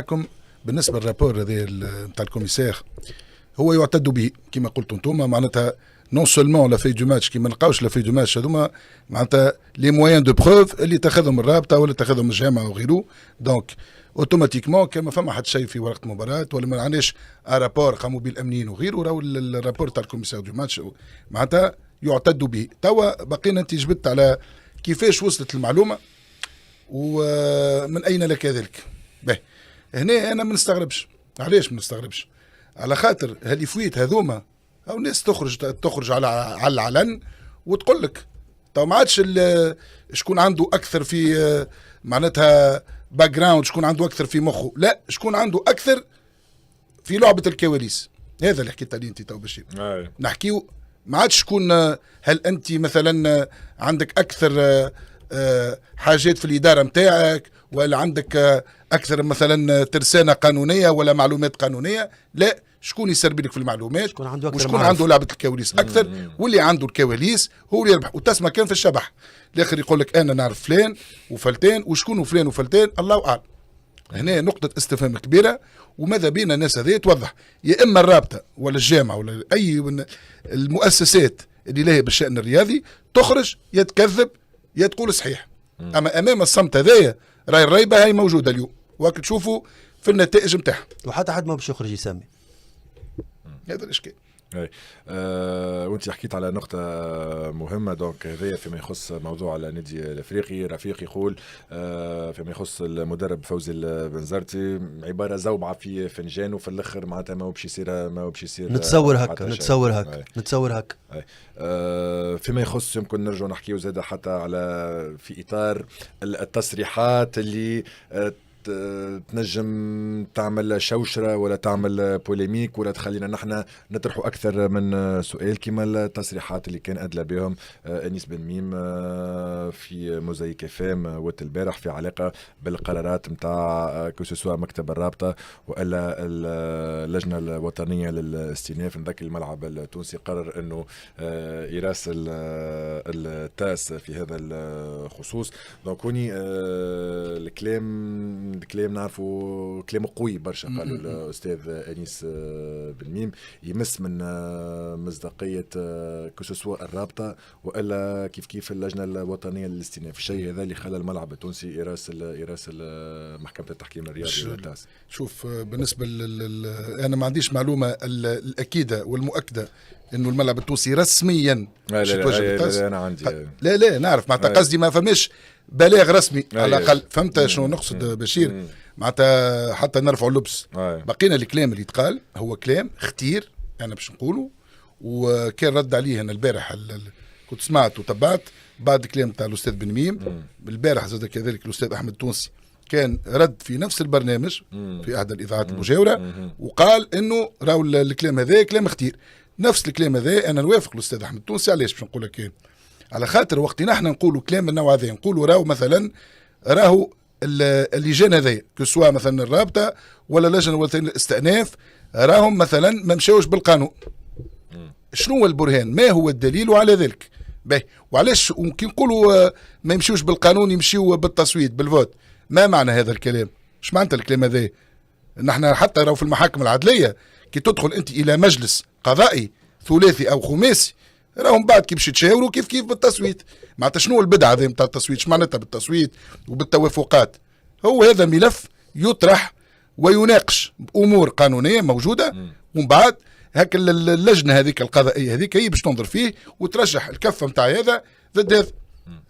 لكم بالنسبه للرابور هذا نتاع الكوميسير هو يعتد به كما قلتوا انتم معناتها نون سولمون لا في دو ماتش كي ما نلقاوش لا في دو ماتش هذوما معناتها لي مويان دو بروف اللي تاخذهم الرابطه ولا تاخذهم الجامعه وغيره دونك اوتوماتيكمون كان ما فما حد شيء في ورقه مباراه ولا ما عندناش رابور قاموا به الامنيين وغيره راهو الرابور تاع الكوميسير دو ماتش معناتها يعتد به. توا بقينا انت جبت على كيفاش وصلت المعلومه ومن اين لك ذلك. به هنا انا ما نستغربش. علاش ما نستغربش؟ على خاطر هاليفويت هذوما او ناس تخرج على العلن وتقول لك تو ما عادش شكون عنده اكثر في معناتها باك جراوند، شكون عنده اكثر في مخه، لا شكون عنده اكثر في لعبه الكواليس. هذا اللي حكيت عليه انت تو بشير. نحكيو ما عادش شكون هل انت مثلا عندك اكثر حاجات في الاداره نتاعك ولا عندك اكثر مثلا ترسانه قانونيه ولا معلومات قانونيه، لا شكون يسربي لك في المعلومات شكون عنده أكثر وشكون عنده لعبه الكواليس اكثر واللي عنده الكواليس هو اللي يربح. وتسمى كان في الشبح الاخر يقول لك انا نعرف فلان وفلتان وشكون فلان وفلتان الله اعلم. هنا نقطه استفهام كبيره وماذا بينا الناس هذه توضح يا اما الرابطه ولا الجامعه ولا اي من المؤسسات اللي لها بالشان الرياضي تخرج يا تكذب يا تقول صحيح. اما امام الصمت هذايا راي الريبه هاي موجوده اليوم وقت تشوفوا في النتائج نتاعها وحتى حد ما باش يخرج يسمي. هذا الاشكال. وانت حكيت على نقطة مهمة دونك هذايا فيما يخص موضوع النادي الافريقي. رفيق يقول فيما يخص المدرب فوزي البنزرتي عبارة زوبعة في فنجان وفي الاخر معناتها ما هو باش يصير نتصور هكا. فيما يخص يمكن نرجع نحكيو زاده حتى على في اطار التصريحات اللي تنجم تعمل شوشرة ولا تعمل بوليميك ولا تخلينا نحن نطرحوا أكثر من سؤال كما التصريحات اللي كان أدلى بهم أنيس بن ميم في موزايك فام وقت البارح في علاقة بالقرارات متاع كوسوسوا مكتب الرابطة وإلا اللجنة الوطنية للاستئناف. نذكر الملعب التونسي قرر أنه يراسل التاس في هذا الخصوص. دونك هوني الكلام نعرفوا كلام قوي برشا قالوا الأستاذ أنيس بن ميم يمس من مصداقية كسوسوا الرابطة وإلا كيف اللجنة الوطنية للاستئناف. الشيء هذا اللي خلى الملعب التونسي يراسل محكمة التحكيم الرياضي للتاس. شوف بالنسبة أنا ما عنديش معلومة الأكيدة والمؤكدة إنه الملعب التونسي رسميا لا أنا عندي لا نعرف معناتها قصدي ما فماش بلاغ رسمي على الأقل. فهمت شنو نقصد بشير؟ معناتها حتى نرفعوا اللبس. بقينا الكلام اللي يتقال هو كلام اختير أنا باش نقوله وكان رد عليه أنا البارح كنت سمعت وتبعت بعد الكلام تاع الأستاذ بن ميم. البارح زاد كذلك الأستاذ أحمد التونسي كان رد في نفس البرنامج في أحد الإذاعات المجاورة وقال إنه راهو الكلام هذا كلام اختير. نفس الكلام هذا أنا نوافق الأستاذ أحمد التونسي. علاش باش نقول لك على خاطر وقت نحن نقولوا كلام من النوع هذا نقولوا راهو مثلا راهو اللجان هذايا كسوا مثلا الرابطه ولا لجنه الوطنيه للاستئناف راهم مثلا ما مشاوش بالقانون. شنو هو البرهان؟ ما هو الدليل على ذلك؟ باهي وعلاش ممكن نقولوا ما يمشيوش بالقانون يمشيوا بالتصويت بالفوت؟ ما معنى هذا الكلام؟ ايش معنى الكلام هذا؟ نحن حتى راهو في المحاكم العدليه كي تدخل انت الى مجلس قضائي ثلاثي او خماسي راهم بعد كي باش يتشاوروا كيف بالتصويت. معناتها شنو البدعه هذه نتاع التصويت؟ ايش معناتها بالتصويت وبالتوافقات؟ هو هذا ملف يطرح ويناقش بامور قانونيه موجوده ومن بعد هكا اللجنه هذيك القضائيه هذيك هي باش تنظر فيه وترشح الكفه نتاع هذا ضد هذا.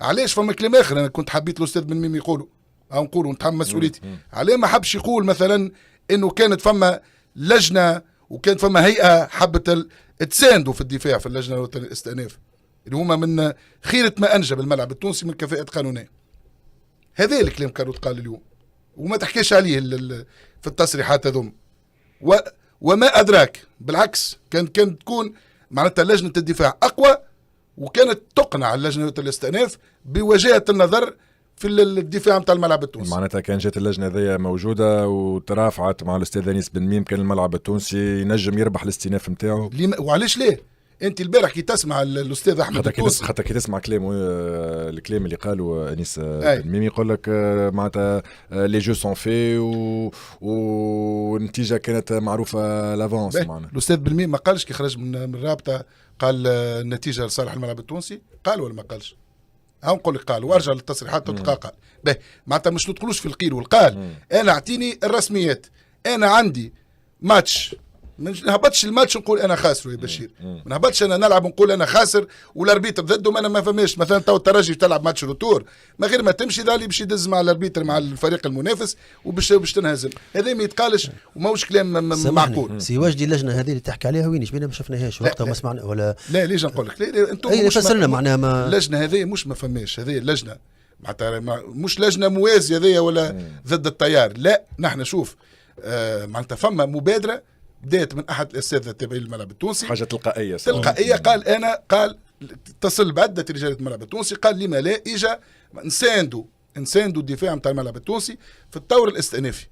علاش فما كلام اخر انا كنت حبيت الاستاذ بن ميم يقولوا او نقولوا نتحمل مسؤوليتي عليه ما حبش يقول مثلا انه كانت فما لجنه وكانت فما هيئه حبت تساندوا في الدفاع في اللجنه الوطنيه للاستئناف اللي هما من خيرة ما انجب الملعب التونسي من كفاءة قانونية. هذا الكلام كانوا تقال اليوم وما تحكيش عليه في التصريحات هذوم وما ادراك بالعكس كانت تكون معناتها لجنه الدفاع اقوى وكانت تقنع اللجنه الوطنيه للاستئناف بوجهه النظر في الدفاع نتاع الملعب التونسي. معناتها كان جات اللجنه ذي موجوده وترافعت مع الاستاذ انيس بن ميم كان الملعب التونسي ينجم يربح الاستئناف نتاعو. وعلاش ليه؟ انت البارح كي تسمع الاستاذ احمد التونسي خاطر كي تسمع كلامه الكلام اللي قالوا انيس الميمي يقول لك معناتها لي جو سون في والنتيجه كانت معروفه لافونس. معناتها الاستاذ بالميم ما قالش كي خرج من الرابطه قال النتيجه لصالح الملعب التونسي، قال ولا ما قالش؟ ها نقول لك قال، وارجع للتصريحات تلقى قال. باهي معناتها مش ندخلوش في القيل والقال. انا اعطيني الرسميات، انا عندي ماتش، ما نهبطش الماتش نقول انا خاسر يا بشير، ما نهبطش انا نلعب نقول انا خاسر والاربيتر ضده، انا ما فهمش مثلا تو الترجي تلعب ماتش روتور ما غير ما تمشي ذا اللي باش يدز مع الاربيتر مع الفريق المنافس وباش تنهزم، هذا ما يتقالش وماهوش كلام معقول. سي واجدي اللجنه هذه اللي تحكي عليها وين بينا ما شفناهاش وقتها ما سمعنا ولا لا ليش نقول لك انتم فسرنا معناها ما اللجنه هذه مش ما فهماش، هذه اللجنه معناتها مش لجنه موازيه هذه ولا ضد التيار، لا نحن شوف معناتها فما مبادره بدات من احد الاساتذه التابعين للملعب التونسي، حاجه تلقائيه قال انا اتصل بعده رجال الملعب التونسي، قال لما لا اجا نساندوا الدفاع نتاع الملعب التونسي في الطور الاستئنافي،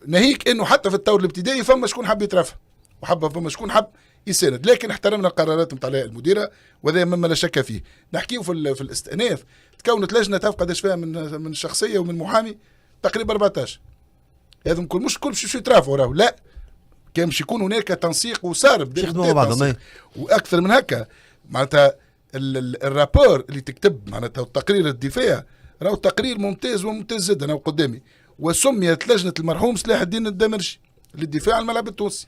ناهيك انه حتى في الطور الابتدائي فما شكون حب يترفع فما شكون حب يساند، لكن احترمنا القرارات نتاع المديره وهذا مما لا شك فيه. نحكيو في الاستئناف تكونت لجنه تعرف قداش فيها من شخصيه ومن محامي تقريبا 14، هذم كل مش كل باش يترافعوا راهو لا، كان باش يكون هناك تنسيق وصار يخدموا مع بعضهم واكثر من هكا. معناتها الرابور اللي تكتب معناتها التقرير الدفاع راهو تقرير ممتاز جدا راهو قدامي، وسميت لجنه المرحوم صلاح الدين الدمرجي للدفاع عن الملعب التونسي.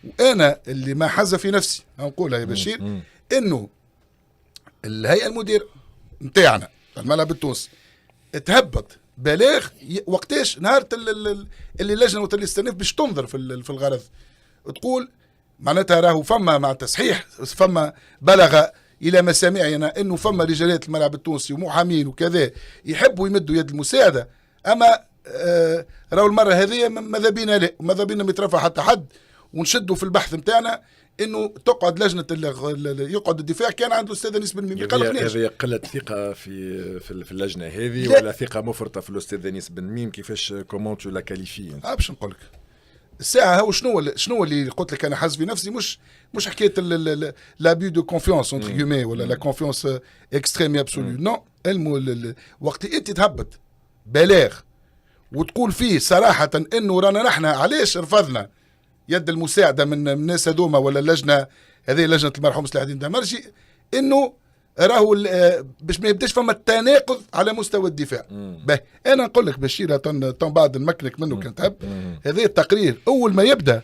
وانا اللي ما حز في نفسي نقولها يا بشير انه الهيئه المديره نتاعنا الملعب التونسي تهبط بلاغ وقتاش نهار اللي اللجنه الاستئناف باش تنظر في الغرض، تقول معناتها راهو فما مع تصحيح، فما بلغ الى مسامعنا انه فما رجالات الملعب التونسي ومحامين وكذا يحبوا يمدوا يد المساعده، اما راهو المره هذه ماذا بينا لا، ماذا بينا يترفع حتى حد ونشدوا في البحث نتاعنا انه تقعد لجنه يقعد الدفاع كان عنده الاستاذ انيس بن ميمي. هذه قله ثقه في اللجنه هذه ولا ثقه مفرطه في الاستاذ انيس بن ميم؟ كيفاش كومون تو لا كاليفي؟ باش نقول لك الساعه هو شنو اللي قلت لك انا حاسس في نفسي، مش حكايه لابيو دو كونفيونس اونتر كيومي ولا لا كونفيونس اكستريم ابسولو، نو وقت انت تهبط بلاغ وتقول فيه صراحه انه رانا نحن علاش رفضنا يد المساعده من الناس هذوما ولا اللجنه هذه لجنه المرحوم صلاح الدين الدمرجي، انه راهو باش ما يبداش فما التناقض على مستوى الدفاع. انا نقول لك بشير بعد نمكنك منه كان تحب، هذا التقرير اول ما يبدا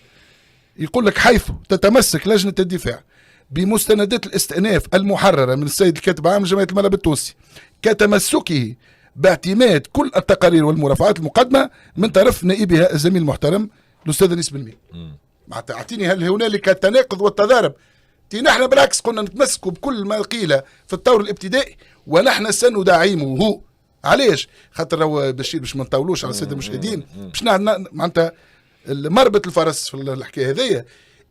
يقول لك حيث تتمسك لجنه الدفاع بمستندات الاستئناف المحرره من السيد الكاتب العام لجمعيه الملعب التونسي كتمسكه باعتماد كل التقارير والمرافعات المقدمه من طرف نائبها الزميل المحترم الاستاذ انيس بن ميم. معناتها اعطيني هل هنالك التناقض والتضارب؟ نحن بالعكس قلنا نتمسكوا بكل ما قيل في الطور الابتدائي ونحن سندعمه. علاش؟ خاطر بشير باش ما نطولوش على الساده المشاهدين، باش معناتها مربط الفرس في الحكايه هذيا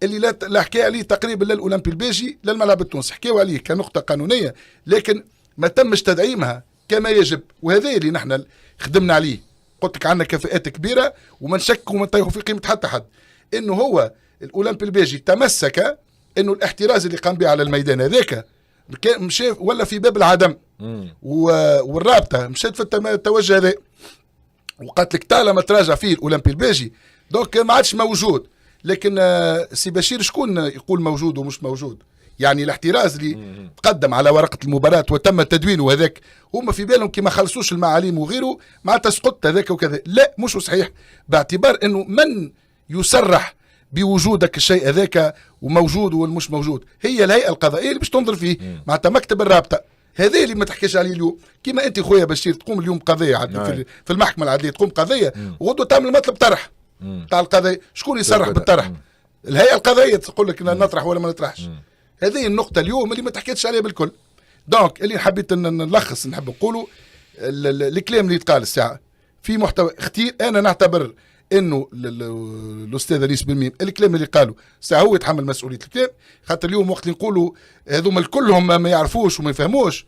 اللي لا حكى عليه تقريبا لا الاولمبي الباجي لا الملعب التونسي، حكاوا عليه كنقطه قانونيه لكن ما تمش تدعيمها كما يجب، وهذا اللي نحن خدمنا عليه. قلت لك عندنا كفاءات كبيره وما نشك وما نطيحوا في قيمه حتى حد، انه هو الاولمبي الباجي تمسك انه الاحتراز اللي قام به على الميدان هذاك مشى ولا في باب العدم، والرابطه مشات في التوجه هذا وقالت لك طالما تراجع فيه الاولمبي الباجي دونك ما عادش موجود. لكن سي بشير شكون يقول موجود ومش موجود؟ يعني الاحتراز اللي تقدم على ورقه المباراه وتم تدوينه هذاك هما في بالهم كي ما خلصوش المعاليم وغيره معناتها سقطت هذاك وكذا، لا مش صحيح، باعتبار انه من يصرح بوجودك الشيء هذاك وموجود والمش موجود هي الهيئه القضائيه اللي باش تنظر فيه، معناتها مكتب الرابطه هذا اللي ما تحكيش عليه اليوم. كيما انت خويا بشير تقوم اليوم قضيه في المحكمه العدليه، تقوم قضيه وغدوه تعمل مطلب طرح تاع القضيه، شكون يصرح بالطرح؟ الهيئه القضائيه تقول لك نطرح ولا ما نطرحش. هذه النقطه اليوم اللي ما تحكيتش عليها بالكل. دونك اللي حبيت نلخص نحب نقولوا الكلام اللي يتقال الساعه في محتوى اختير. انا نعتبر انه الاستاذ انيس بن ميم الكلام اللي قالوا ساعه هو يتحمل مسؤوليه الكلام، خاطر اليوم وقت اللي نقولوا هذوما كلهم ما يعرفوش وما يفهموش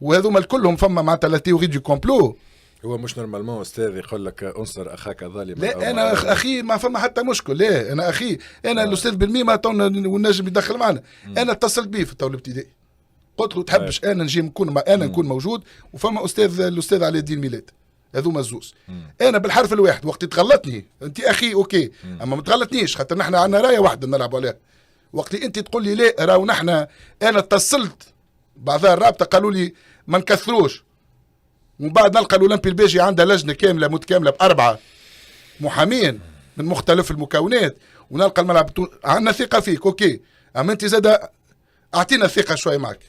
وهذوما كلهم فما معناتها لا تيوري دو كومبلو هو مش نورمالمون استاذ يقول لك انصر اخاك ظالما؟ لا انا اخي ما فما حتى مشكل، لا انا اخي انا الاستاذ بالميمه تونا والنجم يدخل معنا. انا اتصلت به في التو الابتدائي قلت له تحبش انا نجي نكون انا نكون موجود، وفما الاستاذ علي الدين ميلاد، هذوما الزوز. انا بالحرف الواحد وقت تغلطني انت اخي اوكي، اما ما تغلطنيش خاطر نحن عندنا رايه واحده نلعبوا عليها. وقت انت تقول لي لا راهو نحن، انا اتصلت بعضها الرابطه قالوا لي ما نكثروش، ومن بعد نلقى الاولمبي البيجي عندها لجنه كامله متكامله ب4 محامين من مختلف المكونات، ونلقى الملعب عندنا ثقه فيك اوكي، اما انت زاد اعطينا الثقه شويه معك.